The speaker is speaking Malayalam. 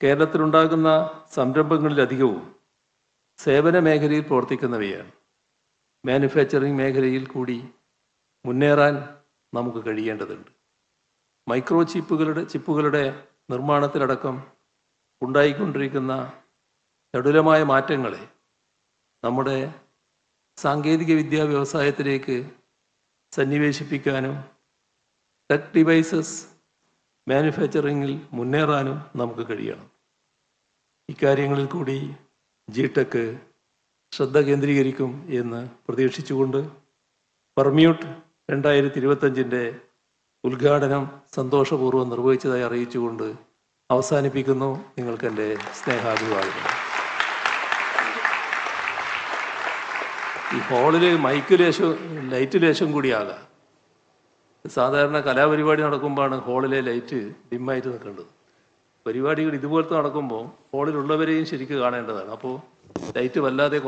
കേരളത്തിലുണ്ടാകുന്ന സംരംഭങ്ങളിലധികവും സേവന മേഖലയിൽ പ്രവർത്തിക്കുന്നവയാണ്. മാനുഫാക്ചറിംഗ് മേഖലയിൽ കൂടി മുന്നേറാൻ നമുക്ക് കഴിയേണ്ടതുണ്ട്. മൈക്രോ ചിപ്പുകളുടെ നിർമ്മാണത്തിലടക്കം ഉണ്ടായിക്കൊണ്ടിരിക്കുന്ന ചടുലമായ മാറ്റങ്ങളെ നമ്മുടെ സാങ്കേതിക വിദ്യാ വ്യവസായത്തിലേക്ക് സന്നിവേശിപ്പിക്കാനും ടെക് ഡിവൈസസ് മാനുഫാക്ചറിങ്ങിൽ മുന്നേറാനും നമുക്ക് കഴിയണം. ഇക്കാര്യങ്ങളിൽ കൂടി ജിടെക് ശ്രദ്ധ കേന്ദ്രീകരിക്കും എന്ന് പ്രതീക്ഷിച്ചുകൊണ്ട് പെർമ്യൂട്ട് 2025 ഉദ്ഘാടനം സന്തോഷപൂർവ്വം നിർവഹിച്ചതായി അറിയിച്ചുകൊണ്ട് അവസാനിപ്പിക്കുന്നു. നിങ്ങൾക്ക് എൻ്റെ സ്നേഹാഭിവാദനം. ഈ ഹാളിൽ മൈക്ക് ലേശം ലൈറ്റ് ലേശം കൂടിയാകാം. സാധാരണ കലാപരിപാടി നടക്കുമ്പോഴാണ് ഹാളിലെ ലൈറ്റ് ഡിമ്മായിട്ട് നിൽക്കേണ്ടത്. പരിപാടികൾ ഇതുപോലത്തെ നടക്കുമ്പോൾ ഹാളിലുള്ളവരെയും ശരിക്കും കാണേണ്ടതാണ്. അപ്പോൾ ലൈറ്റ് വല്ലാതെ